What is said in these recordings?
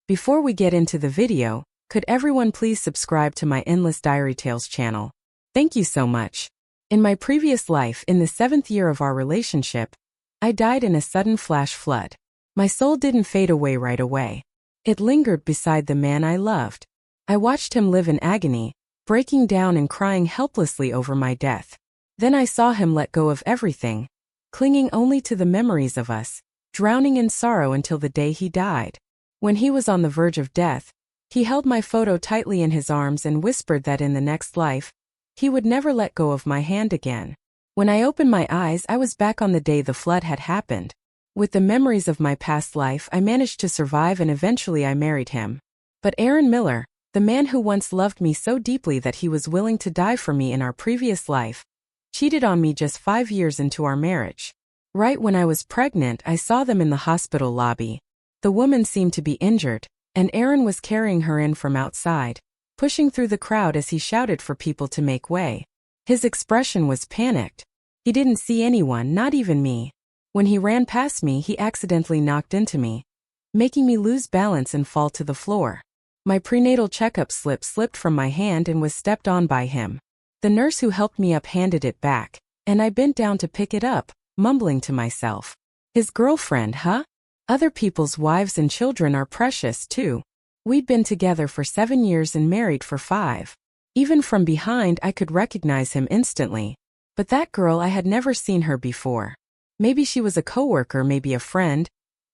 Before we get into the video, could everyone please subscribe to my Endless Diary Tales channel? Thank you so much. In my previous life, in the 7th year of our relationship, I died in a sudden flash flood. My soul didn't fade away right away. It lingered beside the man I loved. I watched him live in agony, breaking down and crying helplessly over my death. Then I saw him let go of everything, clinging only to the memories of us, drowning in sorrow until the day he died. When he was on the verge of death, he held my photo tightly in his arms and whispered that in the next life, he would never let go of my hand again. When I opened my eyes, I was back on the day the flood had happened. With the memories of my past life, I managed to survive and eventually I married him. But Aaron Miller, the man who once loved me so deeply that he was willing to die for me in our previous life, cheated on me just 5 years into our marriage. Right when I was pregnant, I saw them in the hospital lobby. The woman seemed to be injured, and Aaron was carrying her in from outside, pushing through the crowd as he shouted for people to make way. His expression was panicked. He didn't see anyone, not even me. When he ran past me, he accidentally knocked into me, making me lose balance and fall to the floor. My prenatal checkup slip slipped from my hand and was stepped on by him. The nurse who helped me up handed it back, and I bent down to pick it up, mumbling to myself. His girlfriend, huh? Other people's wives and children are precious too. We'd been together for 7 years and married for 5. Even from behind, I could recognize him instantly. But that girl, I had never seen her before. Maybe she was a coworker, maybe a friend,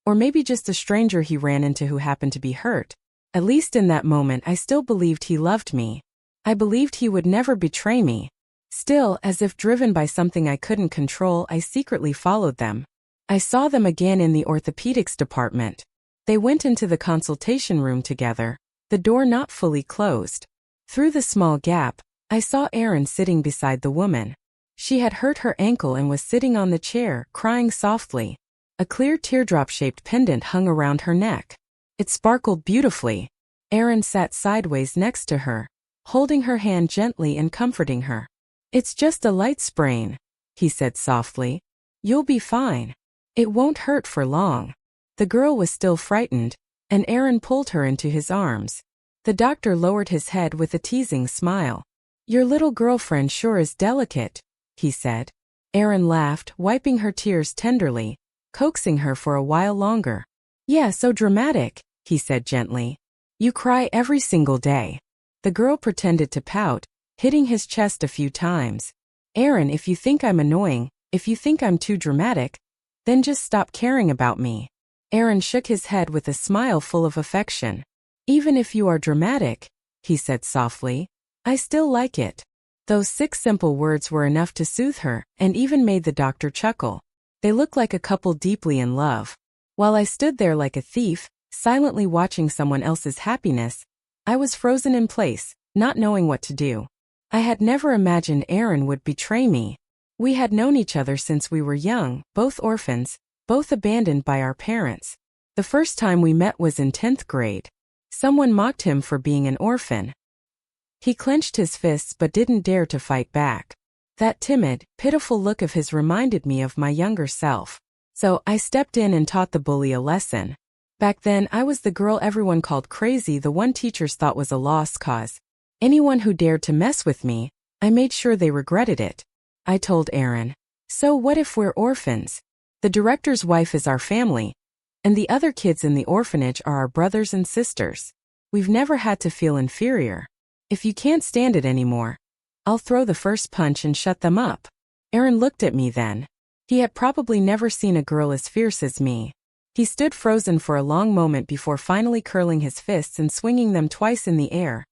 or maybe just a stranger he ran into who happened to be hurt. At least in that moment, I still believed he loved me. I believed he would never betray me. Still, as if driven by something I couldn't control, I secretly followed them. I saw them again in the orthopedics department. They went into the consultation room together, the door not fully closed. Through the small gap, I saw Erin sitting beside the woman. She had hurt her ankle and was sitting on the chair, crying softly. A clear teardrop-shaped pendant hung around her neck. It sparkled beautifully. Erin sat sideways next to her, holding her hand gently and comforting her. "It's just a light sprain," he said softly. "You'll be fine. It won't hurt for long." The girl was still frightened, and Aaron pulled her into his arms. The doctor lowered his head with a teasing smile. "Your little girlfriend sure is delicate," he said. Aaron laughed, wiping her tears tenderly, coaxing her for a while longer. "Yeah, so dramatic," he said gently. "You cry every single day." The girl pretended to pout, hitting his chest a few times. "Aaron, if you think I'm annoying, if you think I'm too dramatic, then just stop caring about me." Aaron shook his head with a smile full of affection. "Even if you are dramatic," he said softly, "I still like it." Those 6 simple words were enough to soothe her, and even made the doctor chuckle. They looked like a couple deeply in love. While I stood there like a thief, silently watching someone else's happiness, I was frozen in place, not knowing what to do. I had never imagined Aaron would betray me. We had known each other since we were young, both orphans, both abandoned by our parents. The first time we met was in 10th grade. Someone mocked him for being an orphan. He clenched his fists but didn't dare to fight back. That timid, pitiful look of his reminded me of my younger self. So I stepped in and taught the bully a lesson. Back then, I was the girl everyone called crazy, the one teachers thought was a lost cause. Anyone who dared to mess with me, I made sure they regretted it. I told Aaron, "So what if we're orphans? The director's wife is our family, and the other kids in the orphanage are our brothers and sisters. We've never had to feel inferior. If you can't stand it anymore, I'll throw the first punch and shut them up." Aaron looked at me then. He had probably never seen a girl as fierce as me. He stood frozen for a long moment before finally curling his fists and swinging them twice in the air,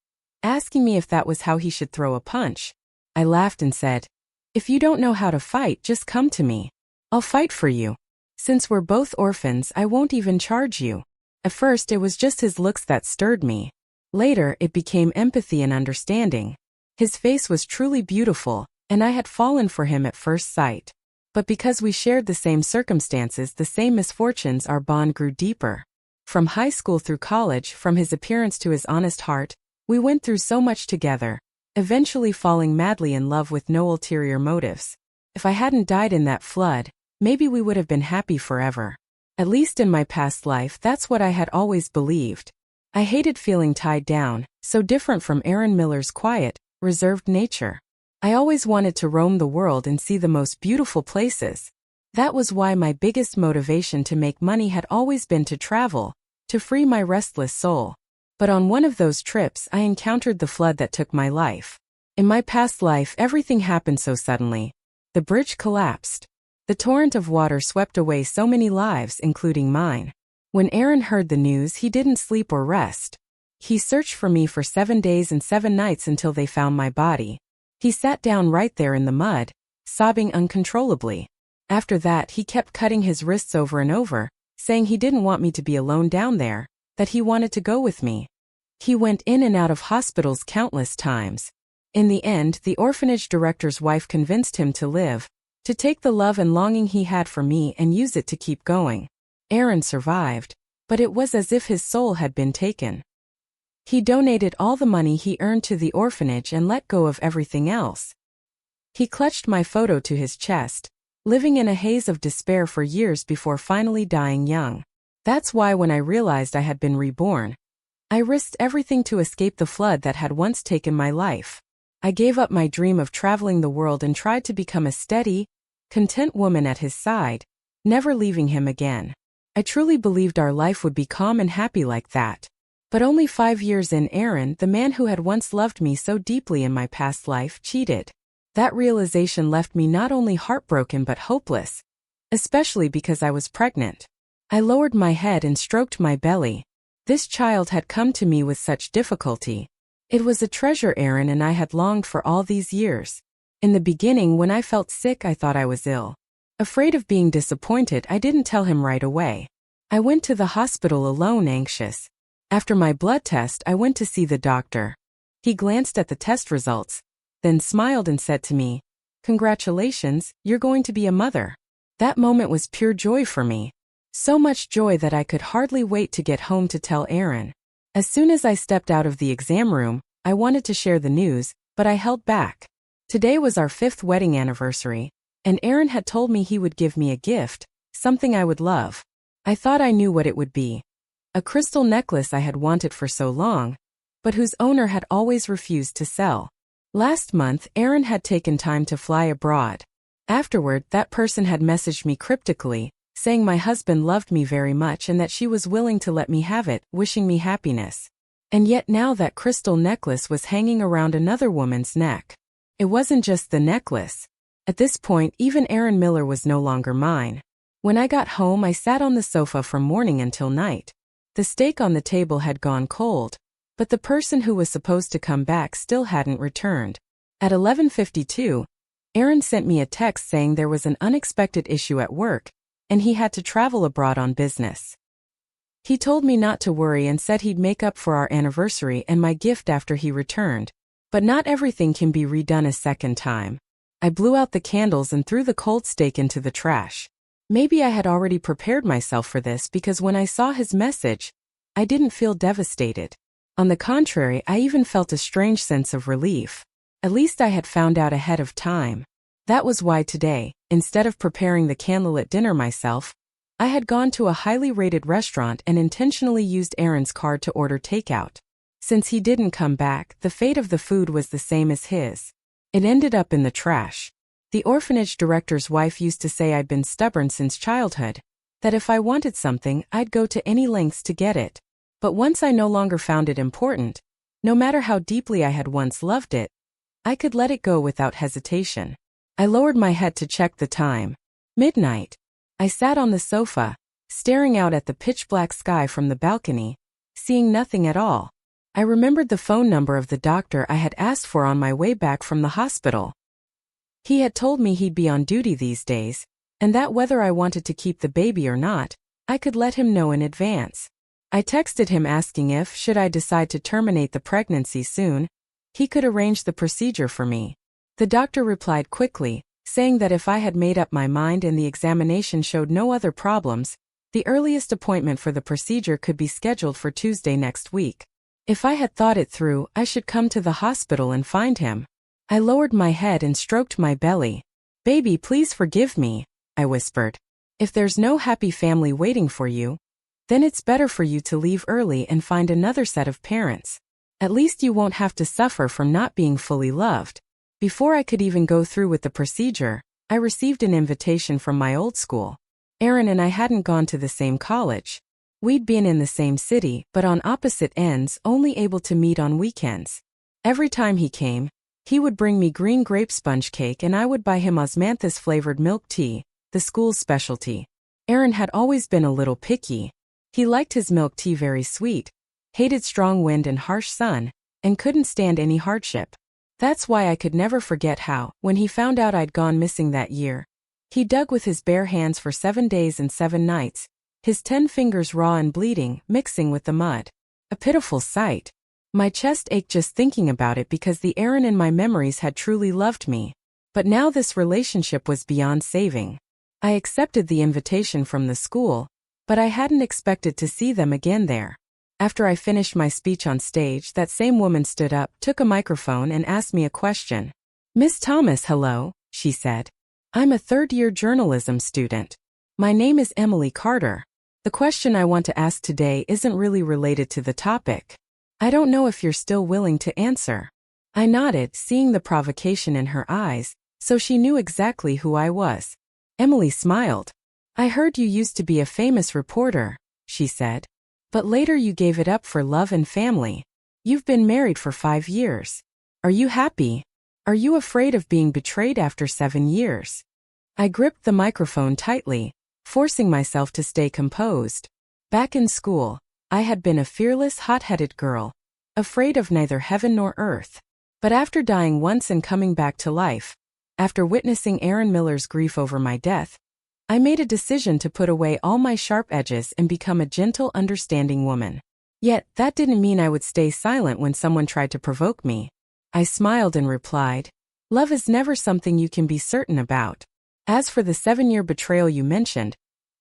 asking me if that was how he should throw a punch. I laughed and said, "If you don't know how to fight, just come to me. I'll fight for you. Since we're both orphans, I won't even charge you." At first, it was just his looks that stirred me. Later, it became empathy and understanding. His face was truly beautiful, and I had fallen for him at first sight. But because we shared the same circumstances, the same misfortunes, our bond grew deeper. From high school through college, from his appearance to his honest heart, we went through so much together, eventually falling madly in love with no ulterior motives. If I hadn't died in that flood, maybe we would have been happy forever. At least in my past life, that's what I had always believed. I hated feeling tied down, so different from Aaron Miller's quiet, reserved nature. I always wanted to roam the world and see the most beautiful places. That was why my biggest motivation to make money had always been to travel, to free my restless soul. But on one of those trips, I encountered the flood that took my life. In my past life, everything happened so suddenly. The bridge collapsed. The torrent of water swept away so many lives, including mine. When Aaron heard the news, he didn't sleep or rest. He searched for me for 7 days and 7 nights until they found my body. He sat down right there in the mud, sobbing uncontrollably. After that, he kept cutting his wrists over and over, saying he didn't want me to be alone down there, that he wanted to go with me. He went in and out of hospitals countless times. In the end, the orphanage director's wife convinced him to live, to take the love and longing he had for me and use it to keep going. Aaron survived, but it was as if his soul had been taken. He donated all the money he earned to the orphanage and let go of everything else. He clutched my photo to his chest, living in a haze of despair for years before finally dying young. That's why when I realized I had been reborn, I risked everything to escape the flood that had once taken my life. I gave up my dream of traveling the world and tried to become a steady, content woman at his side, never leaving him again. I truly believed our life would be calm and happy like that. But only 5 years in, Aaron, the man who had once loved me so deeply in my past life, cheated. That realization left me not only heartbroken but hopeless, especially because I was pregnant. I lowered my head and stroked my belly. This child had come to me with such difficulty. It was a treasure Aaron and I had longed for all these years. In the beginning, when I felt sick, I thought I was ill. Afraid of being disappointed, I didn't tell him right away. I went to the hospital alone, anxious. After my blood test, I went to see the doctor. He glanced at the test results, then smiled and said to me, "Congratulations, you're going to be a mother." That moment was pure joy for me. So much joy that I could hardly wait to get home to tell Aaron. As soon as I stepped out of the exam room, I wanted to share the news, but I held back. Today was our 5th wedding anniversary, and Aaron had told me he would give me a gift, something I would love. I thought I knew what it would be. A crystal necklace I had wanted for so long, but whose owner had always refused to sell. Last month, Aaron had taken time to fly abroad. Afterward, that person had messaged me cryptically, saying my husband loved me very much and that she was willing to let me have it, wishing me happiness. And yet now that crystal necklace was hanging around another woman's neck. It wasn't just the necklace. At this point, even Aaron Miller was no longer mine. When I got home, I sat on the sofa from morning until night. The steak on the table had gone cold, but the person who was supposed to come back still hadn't returned. At 11:52, Aaron sent me a text saying there was an unexpected issue at work, and he had to travel abroad on business. He told me not to worry and said he'd make up for our anniversary and my gift after he returned. But not everything can be redone a second time. I blew out the candles and threw the cold steak into the trash. Maybe I had already prepared myself for this because when I saw his message, I didn't feel devastated. On the contrary, I even felt a strange sense of relief. At least I had found out ahead of time. That was why today, instead of preparing the candlelit dinner myself, I had gone to a highly rated restaurant and intentionally used Aaron's card to order takeout. Since he didn't come back, the fate of the food was the same as his. It ended up in the trash. The orphanage director's wife used to say I'd been stubborn since childhood, that if I wanted something, I'd go to any lengths to get it. But once I no longer found it important, no matter how deeply I had once loved it, I could let it go without hesitation. I lowered my head to check the time. Midnight. I sat on the sofa, staring out at the pitch-black sky from the balcony, seeing nothing at all. I remembered the phone number of the doctor I had asked for on my way back from the hospital. He had told me he'd be on duty these days, and that whether I wanted to keep the baby or not, I could let him know in advance. I texted him asking if, should I decide to terminate the pregnancy soon, he could arrange the procedure for me. The doctor replied quickly, saying that if I had made up my mind and the examination showed no other problems, the earliest appointment for the procedure could be scheduled for Tuesday next week. If I had thought it through, I should come to the hospital and find him. I lowered my head and stroked my belly. "Baby, please forgive me," I whispered. "If there's no happy family waiting for you, Then it's better for you to leave early and find another set of parents. At least you won't have to suffer from not being fully loved. Before I could even go through with the procedure, I received an invitation from my old school. Aaron and I hadn't gone to the same college. We'd been in the same city, but on opposite ends, only able to meet on weekends. Every time he came, he would bring me green grape sponge cake and I would buy him osmanthus-flavored milk tea, the school's specialty. Aaron had always been a little picky. He liked his milk tea very sweet, hated strong wind and harsh sun, and couldn't stand any hardship. That's why I could never forget how, when he found out I'd gone missing that year, he dug with his bare hands for 7 days and 7 nights, his 10 fingers raw and bleeding, mixing with the mud. A pitiful sight. My chest ached just thinking about it because the Aaron in my memories had truly loved me. But now this relationship was beyond saving. I accepted the invitation from the school, but I hadn't expected to see them again there. After I finished my speech on stage, that same woman stood up, took a microphone and asked me a question. "Miss Thomas, hello," she said. "I'm a third-year journalism student. My name is Emily Carter. The question I want to ask today isn't really related to the topic. I don't know if you're still willing to answer." I nodded, seeing the provocation in her eyes, so she knew exactly who I was. Emily smiled. "I heard you used to be a famous reporter," she said. "But later you gave it up for love and family. You've been married for 5 years. Are you happy? Are you afraid of being betrayed after 7 years?" I gripped the microphone tightly, forcing myself to stay composed. Back in school, I had been a fearless, hot-headed girl, afraid of neither heaven nor earth. But after dying once and coming back to life, after witnessing Aaron Miller's grief over my death, I made a decision to put away all my sharp edges and become a gentle, understanding woman. Yet, that didn't mean I would stay silent when someone tried to provoke me. I smiled and replied, "Love is never something you can be certain about. As for the 7-year betrayal you mentioned,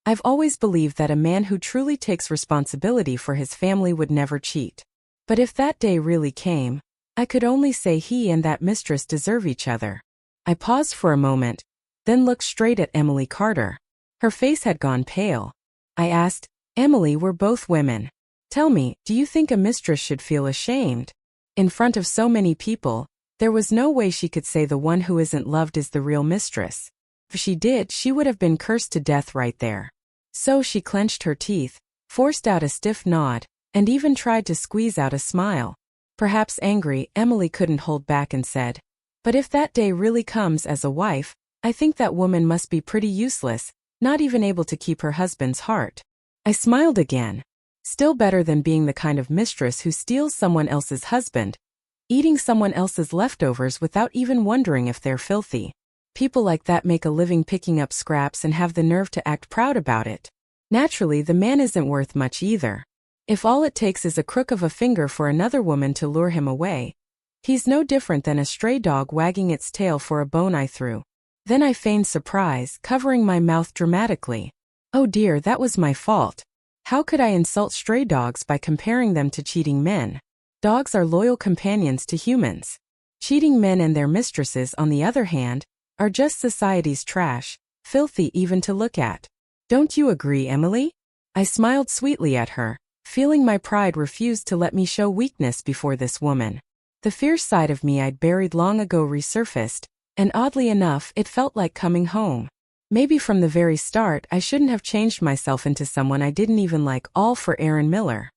I've always believed that a man who truly takes responsibility for his family would never cheat. But if that day really came, I could only say he and that mistress deserve each other." I paused for a moment, then looked straight at Emily Carter. Her face had gone pale. I asked, "Emily, we're both women. Tell me, do you think a mistress should feel ashamed?" In front of so many people, there was no way she could say the one who isn't loved is the real mistress. If she did, she would have been cursed to death right there. So she clenched her teeth, forced out a stiff nod, and even tried to squeeze out a smile. Perhaps angry, Emily couldn't hold back and said, "But if that day really comes as a wife, I think that woman must be pretty useless, not even able to keep her husband's heart." I smiled again. Still better than being the kind of mistress who steals someone else's husband, eating someone else's leftovers without even wondering if they're filthy. People like that make a living picking up scraps and have the nerve to act proud about it. Naturally, the man isn't worth much either. If all it takes is a crook of a finger for another woman to lure him away, he's no different than a stray dog wagging its tail for a bone I threw. Then I feigned surprise, covering my mouth dramatically. Oh dear, that was my fault. How could I insult stray dogs by comparing them to cheating men? Dogs are loyal companions to humans. Cheating men and their mistresses, on the other hand, are just society's trash, filthy even to look at. Don't you agree, Emily? I smiled sweetly at her, feeling my pride refused to let me show weakness before this woman. The fierce side of me I'd buried long ago resurfaced, and oddly enough, it felt like coming home. Maybe from the very start I shouldn't have changed myself into someone I didn't even like, all for Aaron Miller.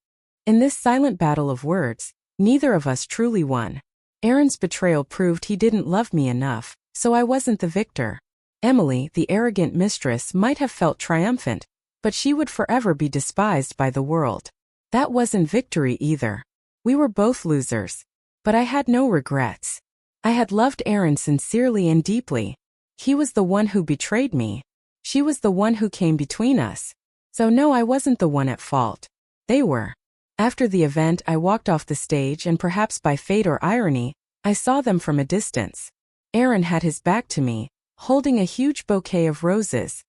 In this silent battle of words, neither of us truly won. Aaron's betrayal proved he didn't love me enough, so I wasn't the victor. Emily, the arrogant mistress, might have felt triumphant, but she would forever be despised by the world. That wasn't victory either. We were both losers. But I had no regrets. I had loved Aaron sincerely and deeply. He was the one who betrayed me. She was the one who came between us. So no, I wasn't the one at fault. They were. After the event, I walked off the stage and perhaps by fate or irony, I saw them from a distance. Aaron had his back to me, holding a huge bouquet of roses.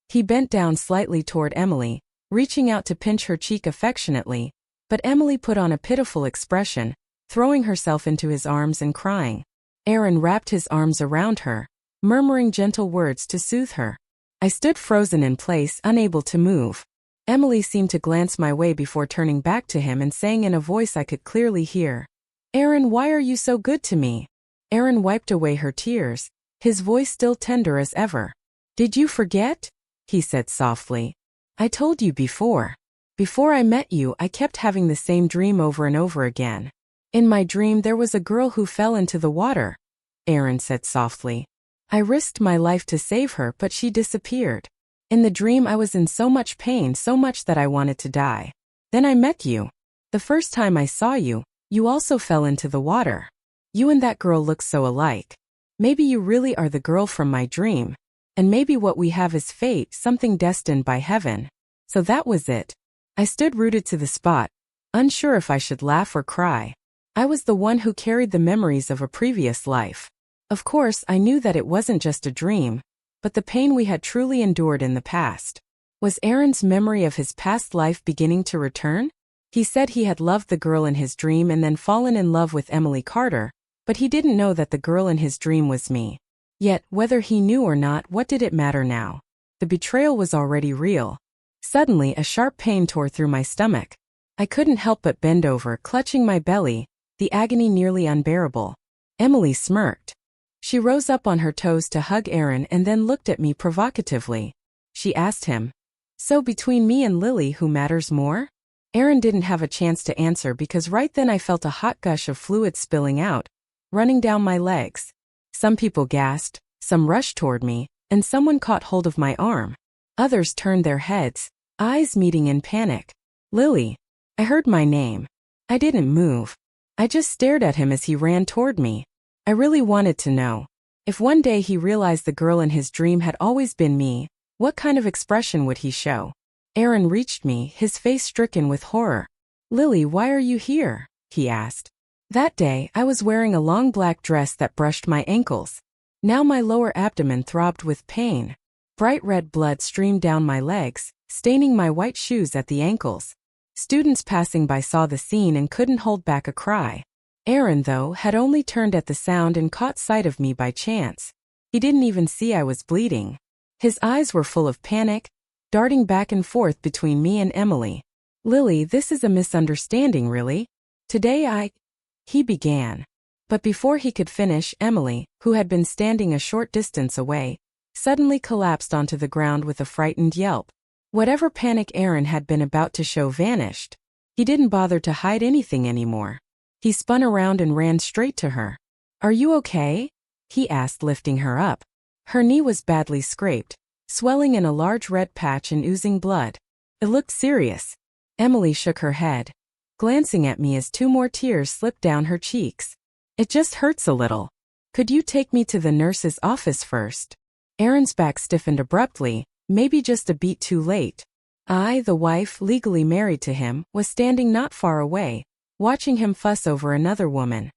He bent down slightly toward Emily, reaching out to pinch her cheek affectionately, but Emily put on a pitiful expression, throwing herself into his arms and crying. Aaron wrapped his arms around her, murmuring gentle words to soothe her. I stood frozen in place, unable to move. Emily seemed to glance my way before turning back to him and saying in a voice I could clearly hear, "Aaron, why are you so good to me?" Aaron wiped away her tears, his voice still tender as ever. "Did you forget?" he said softly. "I told you before. Before I met you, I kept having the same dream over and over again. In my dream there was a girl who fell into the water," Aaron said softly. "I risked my life to save her, but she disappeared. In the dream I was in so much pain, so much that I wanted to die. Then I met you. The first time I saw you, you also fell into the water. You and that girl look so alike. Maybe you really are the girl from my dream. And maybe what we have is fate, something destined by heaven." So that was it. I stood rooted to the spot, unsure if I should laugh or cry. I was the one who carried the memories of a previous life. Of course, I knew that it wasn't just a dream, but the pain we had truly endured in the past. Was Aaron's memory of his past life beginning to return? He said he had loved the girl in his dream and then fallen in love with Emily Carter, but he didn't know that the girl in his dream was me. Yet, whether he knew or not, what did it matter now? The betrayal was already real. Suddenly, a sharp pain tore through my stomach. I couldn't help but bend over, clutching my belly, the agony nearly unbearable. Emily smirked. She rose up on her toes to hug Aaron and then looked at me provocatively. She asked him, "So between me and Lily, who matters more?" Aaron didn't have a chance to answer because right then I felt a hot gush of fluid spilling out, running down my legs. Some people gasped, some rushed toward me, and someone caught hold of my arm. Others turned their heads, eyes meeting in panic. "Lily." I heard my name. I didn't move. I just stared at him as he ran toward me. I really wanted to know. If one day he realized the girl in his dream had always been me, what kind of expression would he show? Aaron reached me, his face stricken with horror. "Lily, why are you here?" he asked. That day, I was wearing a long black dress that brushed my ankles. Now my lower abdomen throbbed with pain. Bright red blood streamed down my legs, staining my white shoes at the ankles. Students passing by saw the scene and couldn't hold back a cry. Aaron, though, had only turned at the sound and caught sight of me by chance. He didn't even see I was bleeding. His eyes were full of panic, darting back and forth between me and Emily. "Lily, this is a misunderstanding, really. Today he began. But before he could finish, Emily, who had been standing a short distance away, suddenly collapsed onto the ground with a frightened yelp. Whatever panic Aaron had been about to show vanished. He didn't bother to hide anything anymore. He spun around and ran straight to her. "Are you okay?" he asked, lifting her up. Her knee was badly scraped, swelling in a large red patch and oozing blood. It looked serious. Emily shook her head, glancing at me as two more tears slipped down her cheeks. "It just hurts a little. Could you take me to the nurse's office first?" Aaron's back stiffened abruptly, maybe just a beat too late. I, the wife, legally married to him, was standing not far away, watching him fuss over another woman.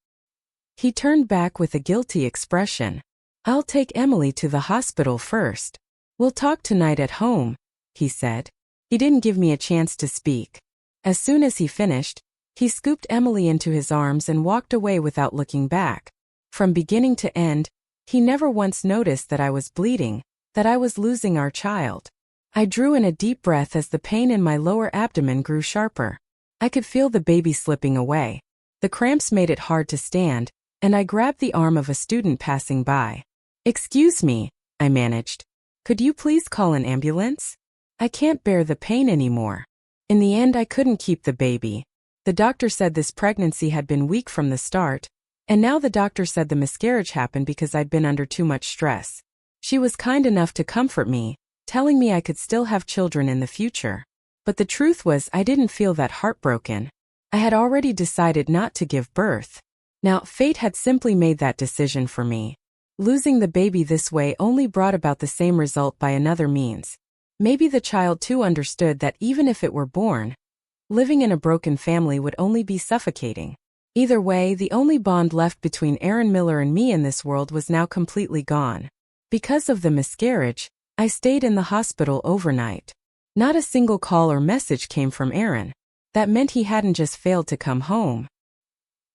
He turned back with a guilty expression. "I'll take Emily to the hospital first. We'll talk tonight at home," he said. He didn't give me a chance to speak. As soon as he finished, he scooped Emily into his arms and walked away without looking back. From beginning to end, he never once noticed that I was bleeding, that I was losing our child. I drew in a deep breath as the pain in my lower abdomen grew sharper. I could feel the baby slipping away. The cramps made it hard to stand, and I grabbed the arm of a student passing by. "Excuse me," I managed. "Could you please call an ambulance? I can't bear the pain anymore." In the end, I couldn't keep the baby. The doctor said this pregnancy had been weak from the start, and now the doctor said the miscarriage happened because I'd been under too much stress. She was kind enough to comfort me, telling me I could still have children in the future. But the truth was I didn't feel that heartbroken. I had already decided not to give birth. Now, fate had simply made that decision for me. Losing the baby this way only brought about the same result by another means. Maybe the child too understood that even if it were born, living in a broken family would only be suffocating. Either way, the only bond left between Aaron Miller and me in this world was now completely gone. Because of the miscarriage, I stayed in the hospital overnight. Not a single call or message came from Aaron. That meant he hadn't just failed to come home.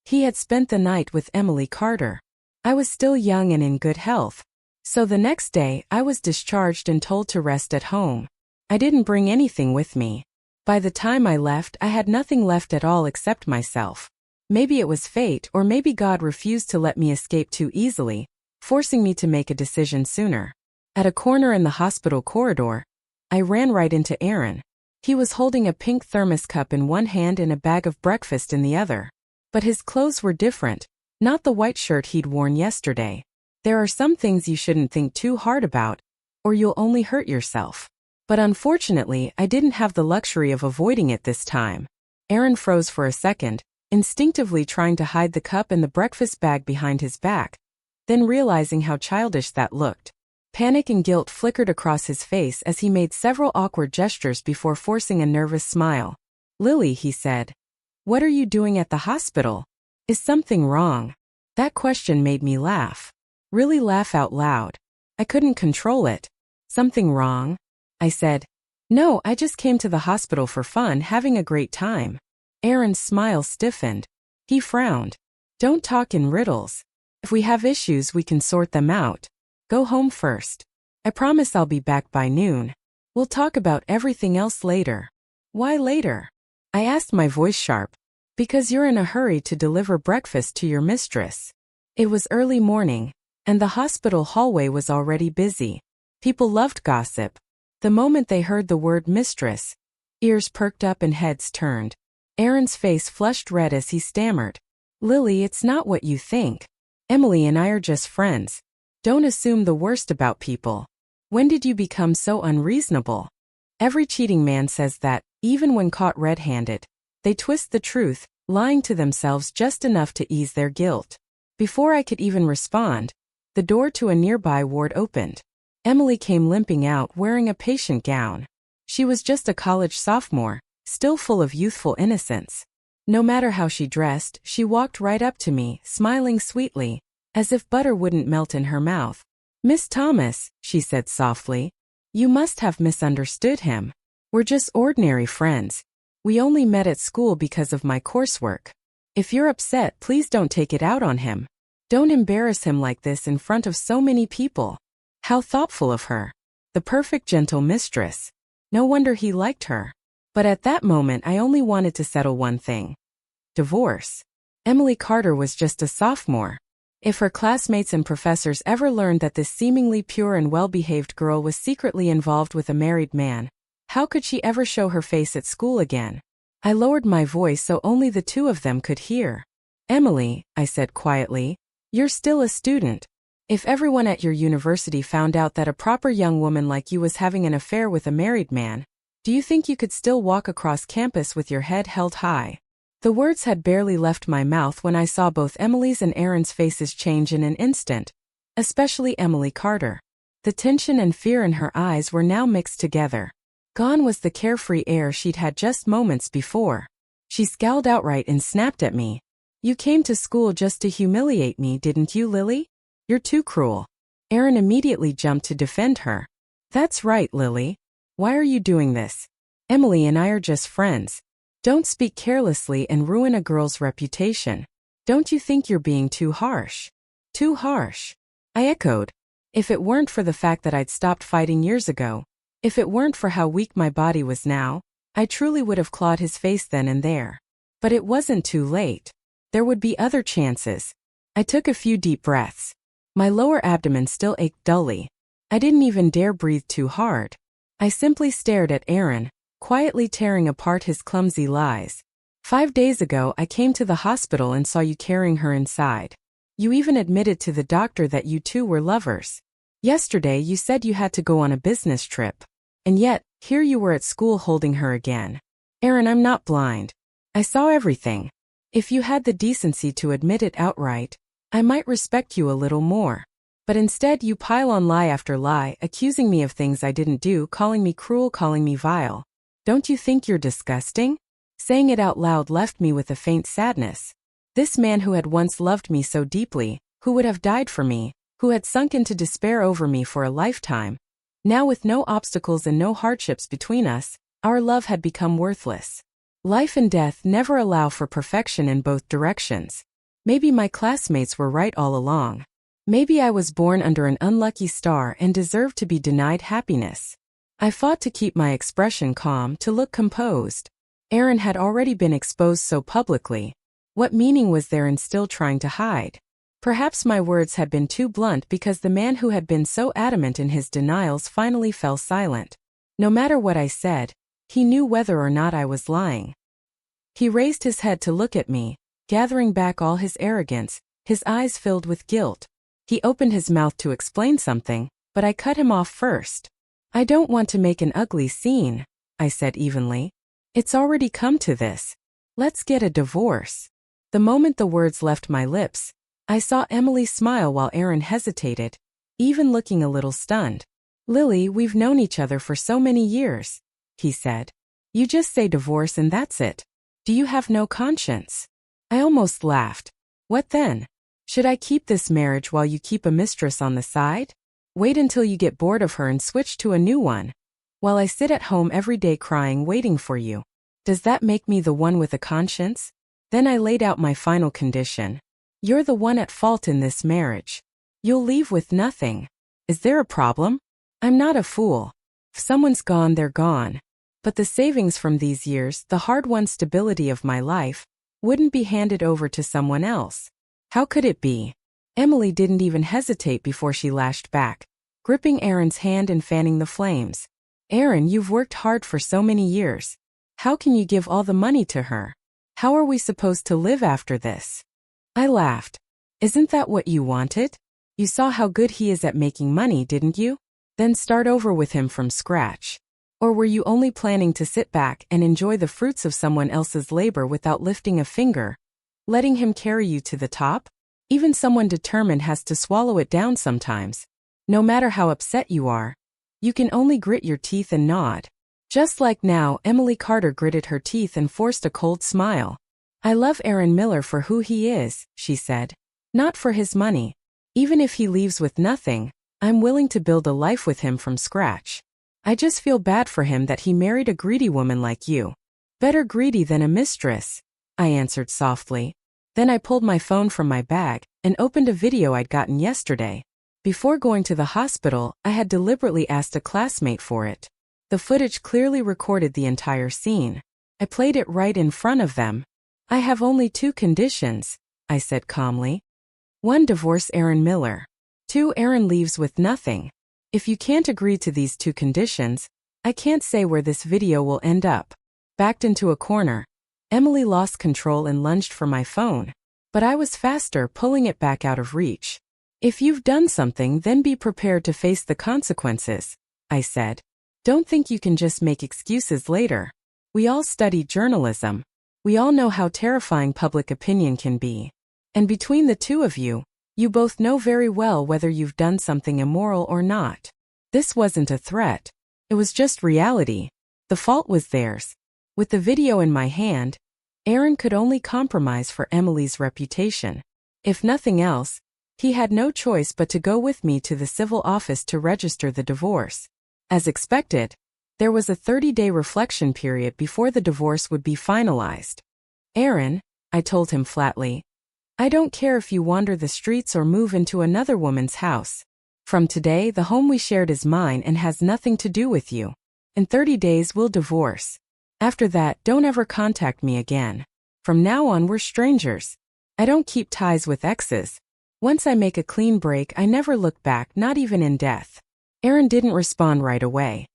He had spent the night with Emily Carter. I was still young and in good health. So the next day, I was discharged and told to rest at home. I didn't bring anything with me. By the time I left, I had nothing left at all except myself. Maybe it was fate, or maybe God refused to let me escape too easily, forcing me to make a decision sooner. At a corner in the hospital corridor, I ran right into Aaron. He was holding a pink thermos cup in one hand and a bag of breakfast in the other. But his clothes were different, not the white shirt he'd worn yesterday. There are some things you shouldn't think too hard about, or you'll only hurt yourself. But unfortunately, I didn't have the luxury of avoiding it this time. Aaron froze for a second, instinctively trying to hide the cup and the breakfast bag behind his back, then realizing how childish that looked. Panic and guilt flickered across his face as he made several awkward gestures before forcing a nervous smile. "Lily," he said, "what are you doing at the hospital? Is something wrong?" That question made me laugh. Really laugh out loud. I couldn't control it. "Something wrong?" I said. "No, I just came to the hospital for fun, having a great time." Aaron's smile stiffened. He frowned. "Don't talk in riddles. If we have issues, we can sort them out. Go home first. I promise I'll be back by noon. We'll talk about everything else later." "Why later?" I asked, my voice sharp. "Because you're in a hurry to deliver breakfast to your mistress." It was early morning, and the hospital hallway was already busy. People loved gossip. The moment they heard the word mistress, ears perked up and heads turned. Aaron's face flushed red as he stammered. "Lily, it's not what you think. Emily and I are just friends. Don't assume the worst about people. When did you become so unreasonable? Every cheating man says that, even when caught red-handed. They twist the truth, lying to themselves just enough to ease their guilt." Before I could even respond, the door to a nearby ward opened. Emily came limping out wearing a patient gown. She was just a college sophomore, still full of youthful innocence. No matter how she dressed, she walked right up to me, smiling sweetly, as if butter wouldn't melt in her mouth. "Miss Thomas," she said softly, "you must have misunderstood him. We're just ordinary friends. We only met at school because of my coursework. If you're upset, please don't take it out on him. Don't embarrass him like this in front of so many people." How thoughtful of her. The perfect gentle mistress. No wonder he liked her. But at that moment I only wanted to settle one thing. Divorce. Emily Carter was just a sophomore. If her classmates and professors ever learned that this seemingly pure and well-behaved girl was secretly involved with a married man, how could she ever show her face at school again? I lowered my voice so only the two of them could hear. "Emily," I said quietly, "you're still a student. If everyone at your university found out that a proper young woman like you was having an affair with a married man, do you think you could still walk across campus with your head held high?" The words had barely left my mouth when I saw both Emily's and Aaron's faces change in an instant, especially Emily Carter. The tension and fear in her eyes were now mixed together. Gone was the carefree air she'd had just moments before. She scowled outright and snapped at me. "You came to school just to humiliate me, didn't you, Lily? You're too cruel." Aaron immediately jumped to defend her. "That's right, Lily. Why are you doing this? Emily and I are just friends. Don't speak carelessly and ruin a girl's reputation. Don't you think you're being too harsh?" "Too harsh?" I echoed. If it weren't for the fact that I'd stopped fighting years ago, if it weren't for how weak my body was now, I truly would have clawed his face then and there. But it wasn't too late. There would be other chances. I took a few deep breaths. My lower abdomen still ached dully. I didn't even dare breathe too hard. I simply stared at Aaron, quietly tearing apart his clumsy lies. 5 days ago I came to the hospital and saw you carrying her inside. You even admitted to the doctor that you two were lovers. Yesterday you said you had to go on a business trip. And yet, here you were at school holding her again. Aaron, I'm not blind. I saw everything. If you had the decency to admit it outright, I might respect you a little more. But instead you pile on lie after lie, accusing me of things I didn't do, calling me cruel, calling me vile. Don't you think you're disgusting? Saying it out loud left me with a faint sadness. This man who had once loved me so deeply, who would have died for me, who had sunk into despair over me for a lifetime. Now with no obstacles and no hardships between us, our love had become worthless. Life and death never allow for perfection in both directions. Maybe my classmates were right all along. Maybe I was born under an unlucky star and deserved to be denied happiness. I fought to keep my expression calm, to look composed. Aaron had already been exposed so publicly. What meaning was there in still trying to hide? Perhaps my words had been too blunt because the man who had been so adamant in his denials finally fell silent. No matter what I said, he knew whether or not I was lying. He raised his head to look at me, gathering back all his arrogance, his eyes filled with guilt. He opened his mouth to explain something, but I cut him off first. I don't want to make an ugly scene, I said evenly. It's already come to this. Let's get a divorce. The moment the words left my lips, I saw Emily smile while Aaron hesitated, even looking a little stunned. Lily, we've known each other for so many years, he said. You just say divorce and that's it. Do you have no conscience? I almost laughed. What then? Should I keep this marriage while you keep a mistress on the side? Wait until you get bored of her and switch to a new one. While I sit at home every day crying waiting for you. Does that make me the one with a conscience? Then I laid out my final condition. You're the one at fault in this marriage. You'll leave with nothing. Is there a problem? I'm not a fool. If someone's gone, they're gone. But the savings from these years, the hard-won stability of my life, wouldn't be handed over to someone else. How could it be? Emily didn't even hesitate before she lashed back, gripping Aaron's hand and fanning the flames. Aaron, you've worked hard for so many years. How can you give all the money to her? How are we supposed to live after this? I laughed. Isn't that what you wanted? You saw how good he is at making money, didn't you? Then start over with him from scratch. Or were you only planning to sit back and enjoy the fruits of someone else's labor without lifting a finger, letting him carry you to the top? Even someone determined has to swallow it down sometimes. No matter how upset you are, you can only grit your teeth and nod. Just like now, Emily Carter gritted her teeth and forced a cold smile. I love Aaron Miller for who he is, she said. Not for his money. Even if he leaves with nothing, I'm willing to build a life with him from scratch. I just feel bad for him that he married a greedy woman like you. Better greedy than a mistress, I answered softly. Then I pulled my phone from my bag and opened a video I'd gotten yesterday. Before going to the hospital, I had deliberately asked a classmate for it. The footage clearly recorded the entire scene. I played it right in front of them. I have only 2 conditions, I said calmly. 1. Divorce Aaron Miller. 2. Aaron leaves with nothing. If you can't agree to these 2 conditions, I can't say where this video will end up. Backed into a corner, Emily lost control and lunged for my phone. But I was faster, pulling it back out of reach. If you've done something, then be prepared to face the consequences, I said. Don't think you can just make excuses later. We all studied journalism. We all know how terrifying public opinion can be. And between the 2 of you, you both know very well whether you've done something immoral or not. This wasn't a threat. It was just reality. The fault was theirs. With the video in my hand, Aaron could only compromise for Emily's reputation. If nothing else, he had no choice but to go with me to the civil office to register the divorce. As expected, there was a 30-day reflection period before the divorce would be finalized. Aaron, I told him flatly, I don't care if you wander the streets or move into another woman's house. From today, the home we shared is mine and has nothing to do with you. In 30 days, we'll divorce. After that, don't ever contact me again. From now on, we're strangers. I don't keep ties with exes. Once I make a clean break, I never look back, not even in death. Aaron didn't respond right away.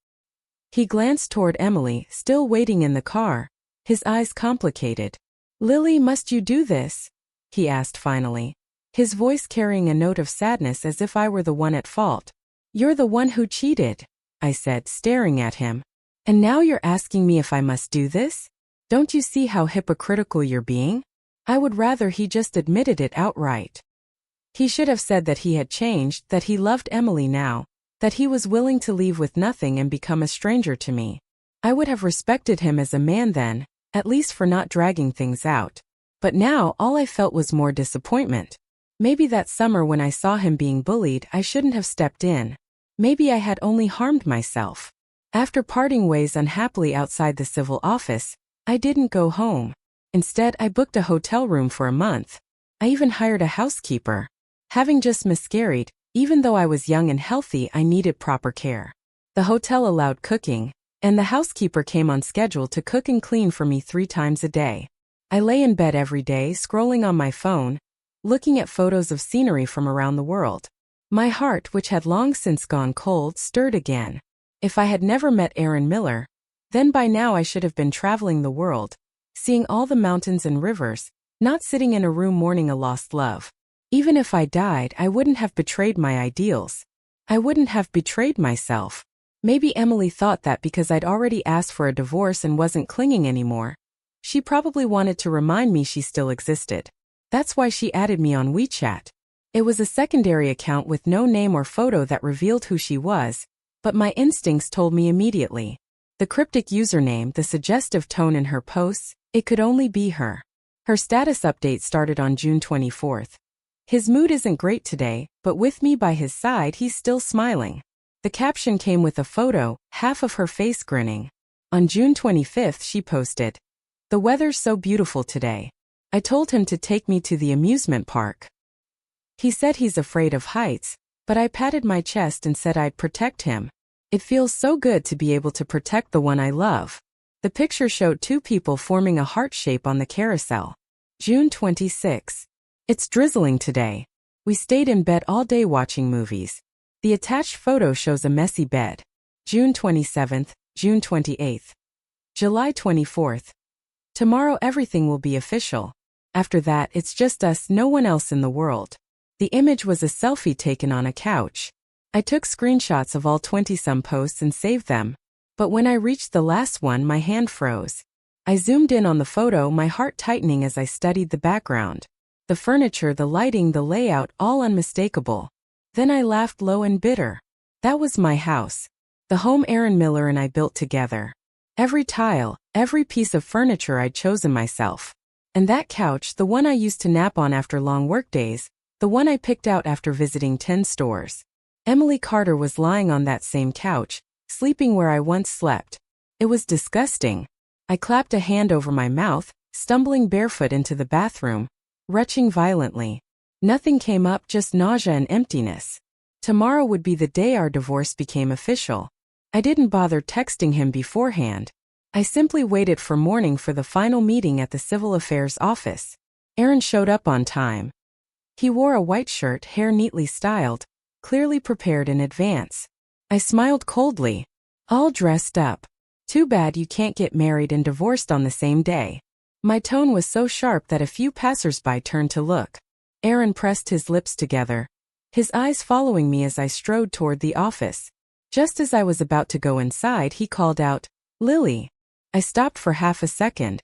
He glanced toward Emily, still waiting in the car, his eyes complicated. Lily, must you do this? He asked finally, his voice carrying a note of sadness as if I were the one at fault. You're the one who cheated, I said, staring at him. And now you're asking me if I must do this? Don't you see how hypocritical you're being? I would rather he just admitted it outright. He should have said that he had changed, that he loved Emily now, that he was willing to leave with nothing and become a stranger to me. I would have respected him as a man then, at least for not dragging things out. But now all I felt was more disappointment. Maybe that summer when I saw him being bullied, I shouldn't have stepped in. Maybe I had only harmed myself. After parting ways unhappily outside the civil office, I didn't go home. Instead, I booked a hotel room for a month. I even hired a housekeeper. Having just miscarried, even though I was young and healthy, I needed proper care. The hotel allowed cooking, and the housekeeper came on schedule to cook and clean for me 3 times a day. I lay in bed every day, scrolling on my phone, looking at photos of scenery from around the world. My heart, which had long since gone cold, stirred again. If I had never met Aaron Miller, then by now I should have been traveling the world, seeing all the mountains and rivers, not sitting in a room mourning a lost love. Even if I died, I wouldn't have betrayed my ideals. I wouldn't have betrayed myself. Maybe Emily thought that because I'd already asked for a divorce and wasn't clinging anymore, she probably wanted to remind me she still existed. That's why she added me on WeChat. It was a secondary account with no name or photo that revealed who she was, but my instincts told me immediately. The cryptic username, the suggestive tone in her posts, it could only be her. Her status update started on June 24th. His mood isn't great today, but with me by his side he's still smiling. The caption came with a photo, half of her face grinning. On June 25th she posted, "The weather's so beautiful today. I told him to take me to the amusement park. He said he's afraid of heights, but I patted my chest and said I'd protect him. It feels so good to be able to protect the one I love." The picture showed 2 people forming a heart shape on the carousel. June 26. It's drizzling today. We stayed in bed all day watching movies. The attached photo shows a messy bed. June 27th, June 28th. July 24th. Tomorrow everything will be official. After that, it's just us, no one else in the world. The image was a selfie taken on a couch. I took screenshots of all 20-some posts and saved them. But when I reached the last one, my hand froze. I zoomed in on the photo, my heart tightening as I studied the background. The furniture, the lighting, the layout, all unmistakable. Then I laughed low and bitter. That was my house. The home Aaron Miller and I built together. Every tile, every piece of furniture I'd chosen myself. And that couch, the one I used to nap on after long workdays, the one I picked out after visiting 10 stores. Emily Carter was lying on that same couch, sleeping where I once slept. It was disgusting. I clapped a hand over my mouth, stumbling barefoot into the bathroom, retching violently. Nothing came up, just nausea and emptiness. Tomorrow would be the day our divorce became official. I didn't bother texting him beforehand. I simply waited for morning for the final meeting at the Civil Affairs office. Aaron showed up on time. He wore a white shirt, hair neatly styled, clearly prepared in advance. I smiled coldly. All dressed up. Too bad you can't get married and divorced on the same day. My tone was so sharp that a few passers-by turned to look. Aaron pressed his lips together, his eyes following me as I strode toward the office. Just as I was about to go inside, he called out, "Lily." I stopped for half a second.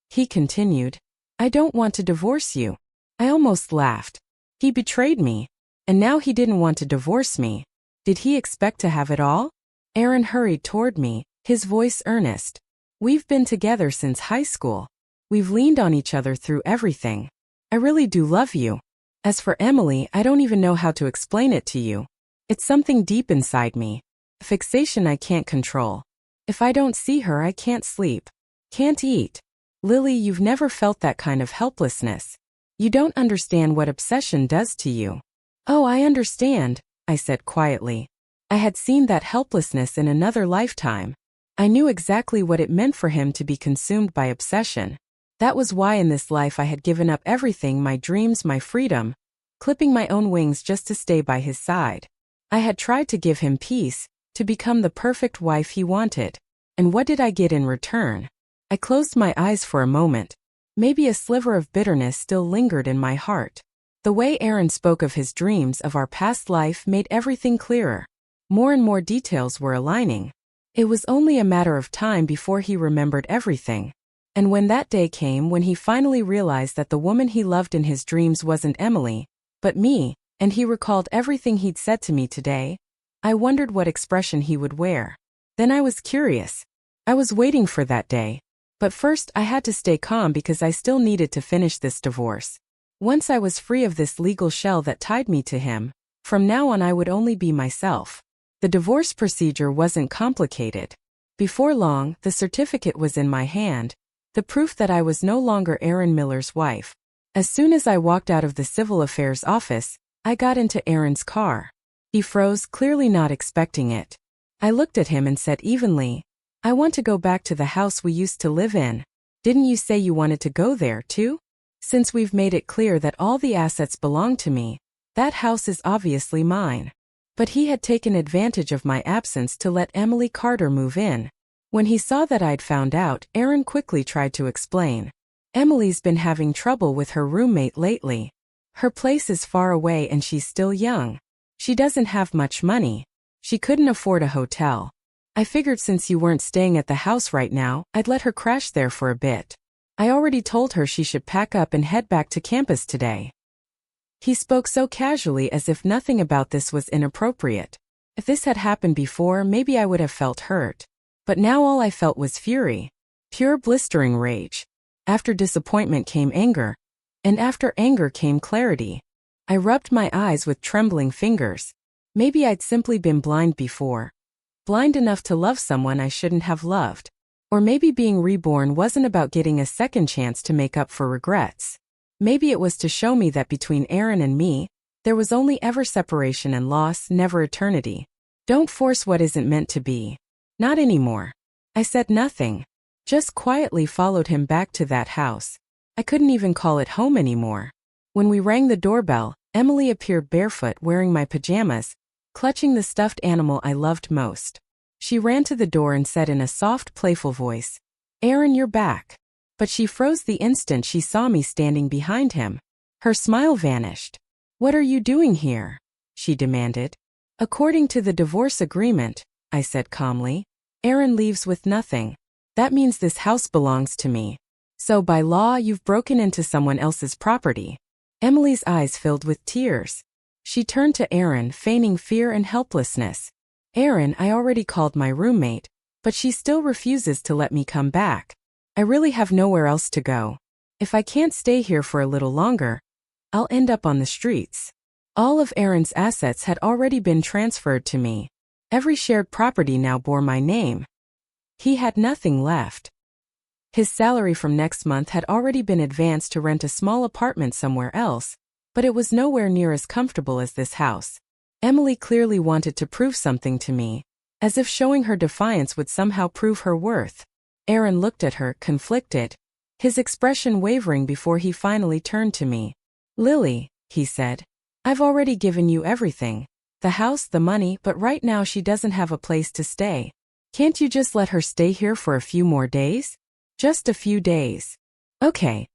He continued, "I don't want to divorce you." I almost laughed. He betrayed me. And now he didn't want to divorce me. Did he expect to have it all? Aaron hurried toward me, his voice earnest. "We've been together since high school. We've leaned on each other through everything. I really do love you. As for Emily, I don't even know how to explain it to you. It's something deep inside me. A fixation I can't control. If I don't see her, I can't sleep. Can't eat. Lily, you've never felt that kind of helplessness. You don't understand what obsession does to you." "Oh, I understand," I said quietly. I had seen that helplessness in another lifetime. I knew exactly what it meant for him to be consumed by obsession. That was why in this life I had given up everything, my dreams, my freedom, clipping my own wings just to stay by his side. I had tried to give him peace, to become the perfect wife he wanted. And what did I get in return? I closed my eyes for a moment. Maybe a sliver of bitterness still lingered in my heart. The way Aaron spoke of his dreams, of our past life, made everything clearer. More and more details were aligning. It was only a matter of time before he remembered everything. And when that day came, when he finally realized that the woman he loved in his dreams wasn't Emily, but me, and he recalled everything he'd said to me today, I wondered what expression he would wear. Then I was curious. I was waiting for that day. But first I had to stay calm because I still needed to finish this divorce. Once I was free of this legal shell that tied me to him, from now on I would only be myself. The divorce procedure wasn't complicated. Before long, the certificate was in my hand, the proof that I was no longer Aaron Miller's wife. As soon as I walked out of the Civil Affairs office, I got into Aaron's car. He froze, clearly not expecting it. I looked at him and said evenly, I want to go back to the house we used to live in. Didn't you say you wanted to go there, too? Since we've made it clear that all the assets belong to me, that house is obviously mine. But he had taken advantage of my absence to let Emily Carter move in. When he saw that I'd found out, Aaron quickly tried to explain. Emily's been having trouble with her roommate lately. Her place is far away and she's still young. She doesn't have much money. She couldn't afford a hotel. I figured since you weren't staying at the house right now, I'd let her crash there for a bit. I already told her she should pack up and head back to campus today. He spoke so casually as if nothing about this was inappropriate. If this had happened before, maybe I would have felt hurt. But now all I felt was fury. Pure blistering rage. After disappointment came anger. And after anger came clarity. I rubbed my eyes with trembling fingers. Maybe I'd simply been blind before. Blind enough to love someone I shouldn't have loved. Or maybe being reborn wasn't about getting a second chance to make up for regrets. Maybe it was to show me that between Aaron and me, there was only ever separation and loss, never eternity. Don't force what isn't meant to be. Not anymore. I said nothing. Just quietly followed him back to that house. I couldn't even call it home anymore. When we rang the doorbell, Emily appeared barefoot wearing my pajamas, clutching the stuffed animal I loved most. She ran to the door and said in a soft, playful voice, Aaron, you're back. But she froze the instant she saw me standing behind him. Her smile vanished. What are you doing here? She demanded. According to the divorce agreement, I said calmly, Aaron leaves with nothing. That means this house belongs to me. So by law, you've broken into someone else's property. Emily's eyes filled with tears. She turned to Aaron, feigning fear and helplessness. Aaron, I already called my roommate, but she still refuses to let me come back. I really have nowhere else to go. If I can't stay here for a little longer, I'll end up on the streets. All of Aaron's assets had already been transferred to me. Every shared property now bore my name. He had nothing left. His salary from next month had already been advanced to rent a small apartment somewhere else, but it was nowhere near as comfortable as this house. Emily clearly wanted to prove something to me, as if showing her defiance would somehow prove her worth. Aaron looked at her, conflicted, his expression wavering before he finally turned to me. Lily, he said, I've already given you everything. The house, the money, but right now she doesn't have a place to stay. Can't you just let her stay here for a few more days? Just a few days. Okay,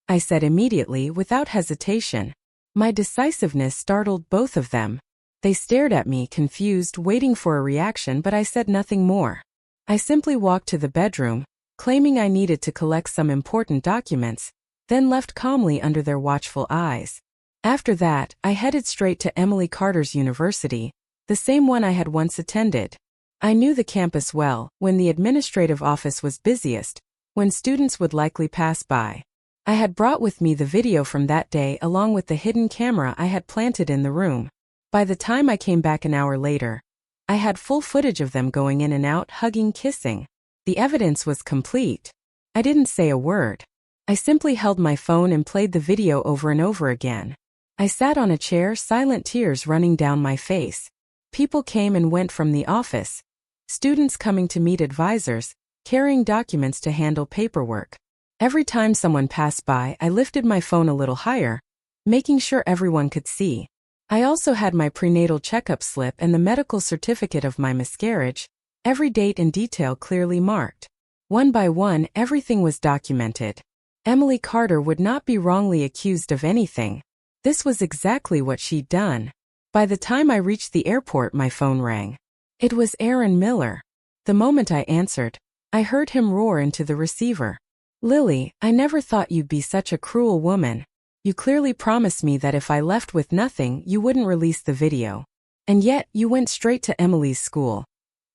I said immediately without hesitation. My decisiveness startled both of them. They stared at me, confused, waiting for a reaction, but I said nothing more. I simply walked to the bedroom, claiming I needed to collect some important documents, then left calmly under their watchful eyes. After that, I headed straight to Emily Carter's university, the same one I had once attended. I knew the campus well, when the administrative office was busiest, when students would likely pass by. I had brought with me the video from that day along with the hidden camera I had planted in the room. By the time I came back an hour later, I had full footage of them going in and out, hugging, kissing. The evidence was complete. I didn't say a word. I simply held my phone and played the video over and over again. I sat on a chair, silent tears running down my face. People came and went from the office. Students coming to meet advisors, carrying documents to handle paperwork. Every time someone passed by, I lifted my phone a little higher, making sure everyone could see. I also had my prenatal checkup slip and the medical certificate of my miscarriage, every date and detail clearly marked. One by one, everything was documented. Emily Carter would not be wrongly accused of anything. This was exactly what she'd done. By the time I reached the airport, my phone rang. It was Aaron Miller. The moment I answered, I heard him roar into the receiver. Lily, I never thought you'd be such a cruel woman. You clearly promised me that if I left with nothing, you wouldn't release the video. And yet, you went straight to Emily's school,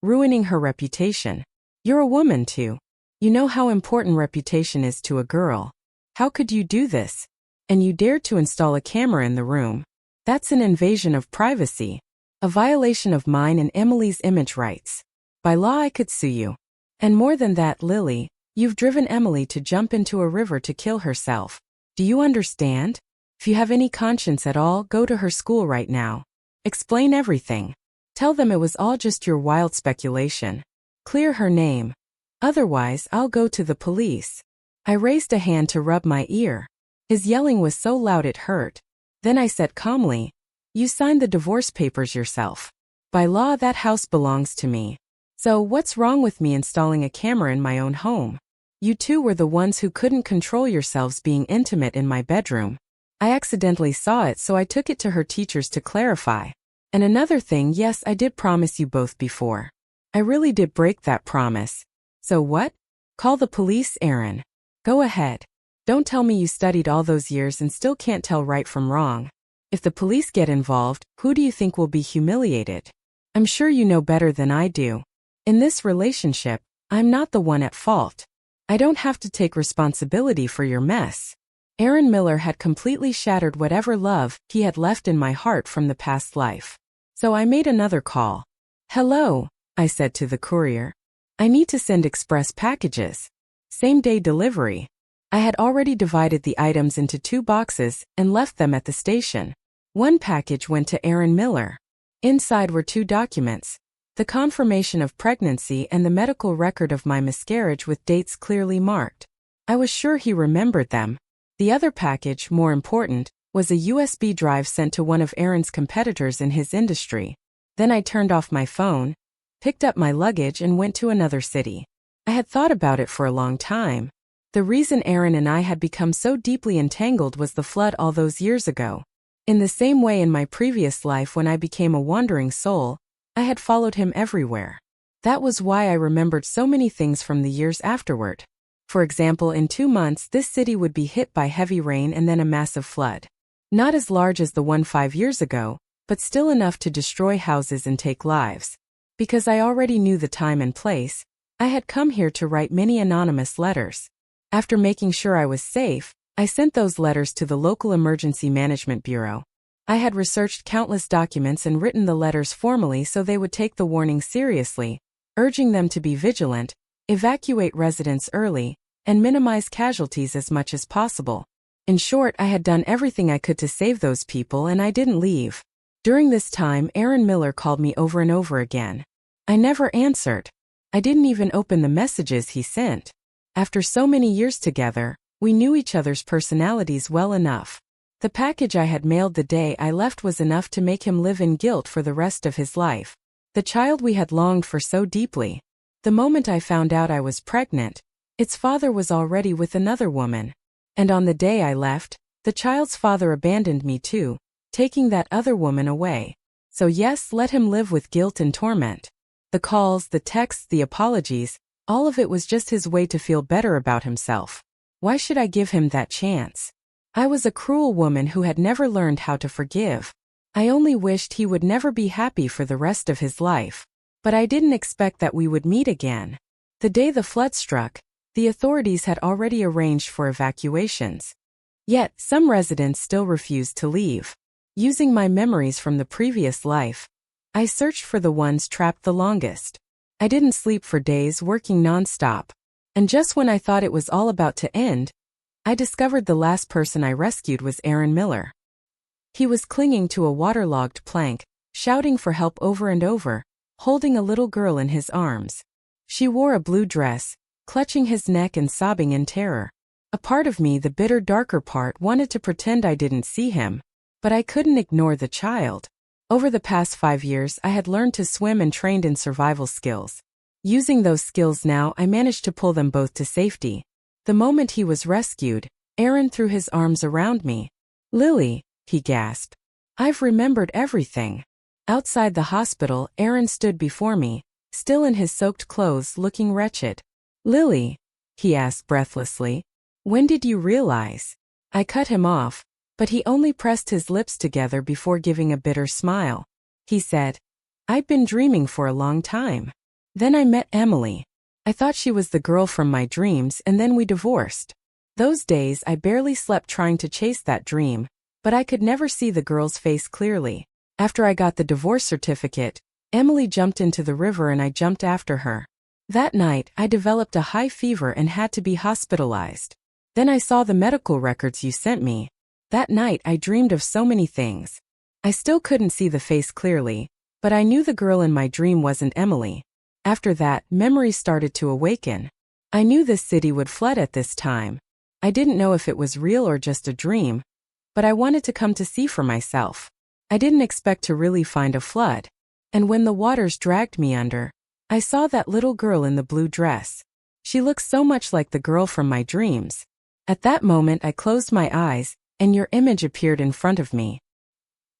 ruining her reputation. You're a woman too. You know how important reputation is to a girl. How could you do this? And you dared to install a camera in the room. That's an invasion of privacy. A violation of mine and Emily's image rights. By law, I could sue you. And more than that, Lily, you've driven Emily to jump into a river to kill herself. Do you understand? If you have any conscience at all, go to her school right now. Explain everything. Tell them it was all just your wild speculation. Clear her name. Otherwise, I'll go to the police. I raised a hand to rub my ear. His yelling was so loud it hurt. Then I said calmly, "You signed the divorce papers yourself. By law, that house belongs to me. So what's wrong with me installing a camera in my own home? You two were the ones who couldn't control yourselves being intimate in my bedroom. I accidentally saw it, so I took it to her teachers to clarify. And another thing, yes, I did promise you both before. I really did break that promise. So what? Call the police, Aaron. Go ahead. Don't tell me you studied all those years and still can't tell right from wrong. If the police get involved, who do you think will be humiliated? I'm sure you know better than I do. In this relationship, I'm not the one at fault. I don't have to take responsibility for your mess." Aaron Miller had completely shattered whatever love he had left in my heart from the past life. So I made another call. "Hello," I said to the courier. "I need to send express packages. Same-day delivery." I had already divided the items into 2 boxes and left them at the station. One package went to Aaron Miller. Inside were 2 documents: the confirmation of pregnancy and the medical record of my miscarriage with dates clearly marked. I was sure he remembered them. The other package, more important, was a USB drive sent to one of Aaron's competitors in his industry. Then I turned off my phone, picked up my luggage and went to another city. I had thought about it for a long time. The reason Aaron and I had become so deeply entangled was the flood all those years ago. In the same way in my previous life when I became a wandering soul, I had followed him everywhere. That was why I remembered so many things from the years afterward. For example, in 2 months this city would be hit by heavy rain and then a massive flood. Not as large as the one 5 years ago, but still enough to destroy houses and take lives. Because I already knew the time and place, I had come here to write many anonymous letters. After making sure I was safe, I sent those letters to the local emergency management bureau. I had researched countless documents and written the letters formally so they would take the warning seriously, urging them to be vigilant, evacuate residents early, and minimize casualties as much as possible. In short, I had done everything I could to save those people and I didn't leave. During this time, Aaron Miller called me over and over again. I never answered. I didn't even open the messages he sent. After so many years together, we knew each other's personalities well enough. The package I had mailed the day I left was enough to make him live in guilt for the rest of his life. The child we had longed for so deeply. The moment I found out I was pregnant, its father was already with another woman. And on the day I left, the child's father abandoned me too, taking that other woman away. So yes, let him live with guilt and torment. The calls, the texts, the apologies, all of it was just his way to feel better about himself. Why should I give him that chance? I was a cruel woman who had never learned how to forgive. I only wished he would never be happy for the rest of his life. But I didn't expect that we would meet again. The day the flood struck, the authorities had already arranged for evacuations. Yet, some residents still refused to leave. Using my memories from the previous life, I searched for the ones trapped the longest. I didn't sleep for days, working non-stop. And just when I thought it was all about to end, I discovered the last person I rescued was Aaron Miller. He was clinging to a waterlogged plank, shouting for help over and over, holding a little girl in his arms. She wore a blue dress, clutching his neck and sobbing in terror. A part of me, the bitter, darker part, wanted to pretend I didn't see him, but I couldn't ignore the child. Over the past 5 years, I had learned to swim and trained in survival skills. Using those skills now, I managed to pull them both to safety. The moment he was rescued, Aaron threw his arms around me. "Lily," he gasped. "I've remembered everything." Outside the hospital, Aaron stood before me, still in his soaked clothes, looking wretched. "Lily," he asked breathlessly, "when did you realize?" I cut him off, but he only pressed his lips together before giving a bitter smile. He said, "I've been dreaming for a long time. Then I met Emily. I thought she was the girl from my dreams and then we divorced. Those days I barely slept trying to chase that dream, but I could never see the girl's face clearly. After I got the divorce certificate, Emily jumped into the river and I jumped after her. That night, I developed a high fever and had to be hospitalized. Then I saw the medical records you sent me. That night I dreamed of so many things. I still couldn't see the face clearly, But I knew the girl in my dream wasn't Emily. After that, memories started to awaken. I knew this city would flood at this time. I didn't know if it was real or just a dream, but I wanted to come to see for myself. I didn't expect to really find a flood. And when the waters dragged me under, I saw that little girl in the blue dress. She looked so much like the girl from my dreams. At that moment I closed my eyes, and your image appeared in front of me.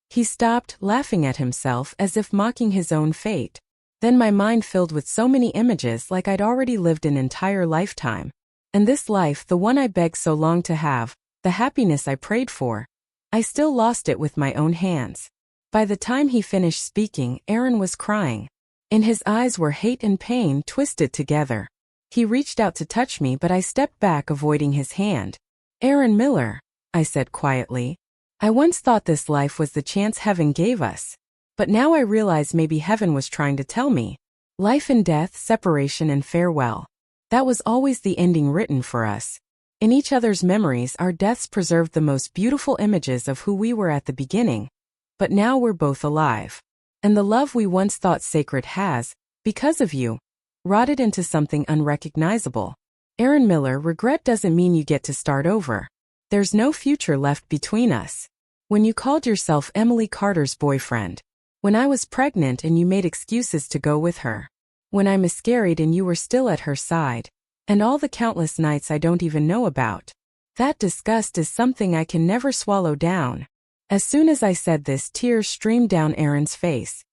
He stopped, laughing at himself as if mocking his own fate. Then my mind filled with so many images like I'd already lived an entire lifetime. And this life, the one I begged so long to have, the happiness I prayed for, I still lost it with my own hands. By the time he finished speaking, Aaron was crying. In his eyes were hate and pain twisted together. He reached out to touch me, but I stepped back, avoiding his hand. Aaron Miller, I said quietly. I once thought this life was the chance heaven gave us. But now I realize maybe heaven was trying to tell me. Life and death, separation and farewell. That was always the ending written for us. In each other's memories, our deaths preserved the most beautiful images of who we were at the beginning. But now we're both alive. And the love we once thought sacred has, because of you, rotted into something unrecognizable. Aaron Miller, regret doesn't mean you get to start over. There's no future left between us. When you called yourself Emily Carter's boyfriend. When I was pregnant and you made excuses to go with her. When I miscarried and you were still at her side. And all the countless nights I don't even know about. That disgust is something I can never swallow down. As soon as I said this, tears streamed down Aaron's face.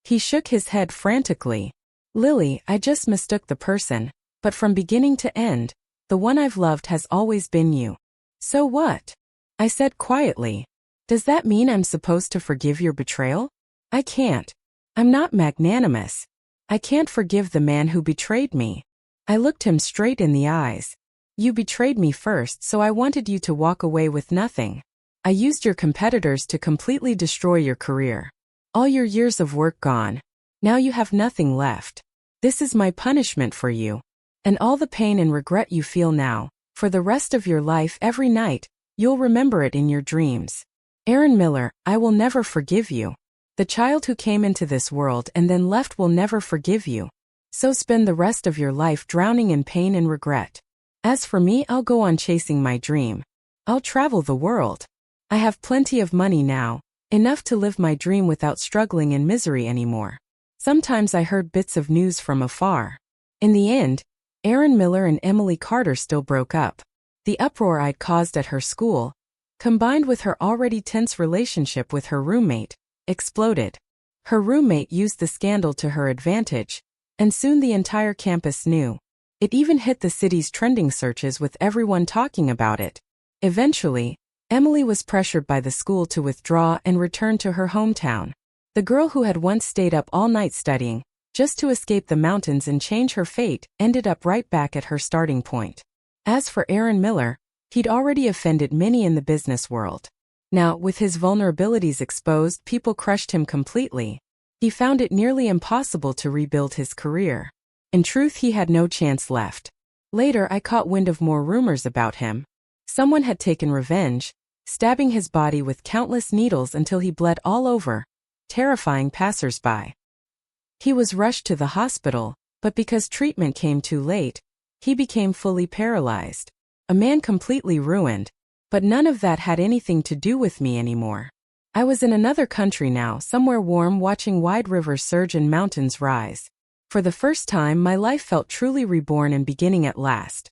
He shook his head frantically. Lily, I just mistook the person, but from beginning to end, the one I've loved has always been you. So what? I said quietly. Does that mean I'm supposed to forgive your betrayal? I can't. I'm not magnanimous. I can't forgive the man who betrayed me. I looked him straight in the eyes. You betrayed me first, so I wanted you to walk away with nothing. I used your competitors to completely destroy your career. All your years of work gone. Now you have nothing left. This is my punishment for you. And all the pain and regret you feel now, for the rest of your life, every night, you'll remember it in your dreams. Aaron Miller, I will never forgive you. The child who came into this world and then left will never forgive you. So spend the rest of your life drowning in pain and regret. As for me, I'll go on chasing my dream. I'll travel the world. I have plenty of money now, enough to live my dream without struggling in misery anymore. Sometimes I heard bits of news from afar. In the end, Aaron Miller and Emily Carter still broke up. The uproar I'd caused at her school, combined with her already tense relationship with her roommate, exploded. Her roommate used the scandal to her advantage, and soon the entire campus knew. It even hit the city's trending searches with everyone talking about it. Eventually, Emily was pressured by the school to withdraw and return to her hometown. The girl who had once stayed up all night studying, just to escape the mountains and change her fate, ended up right back at her starting point. As for Aaron Miller, he'd already offended many in the business world. Now, with his vulnerabilities exposed, people crushed him completely. He found it nearly impossible to rebuild his career. In truth, he had no chance left. Later, I caught wind of more rumors about him. Someone had taken revenge, stabbing his body with countless needles until he bled all over, terrifying passers-by. He was rushed to the hospital, but because treatment came too late, he became fully paralyzed. A man completely ruined, but none of that had anything to do with me anymore. I was in another country now, somewhere warm, watching wide rivers surge and mountains rise. For the first time, my life felt truly reborn and beginning at last.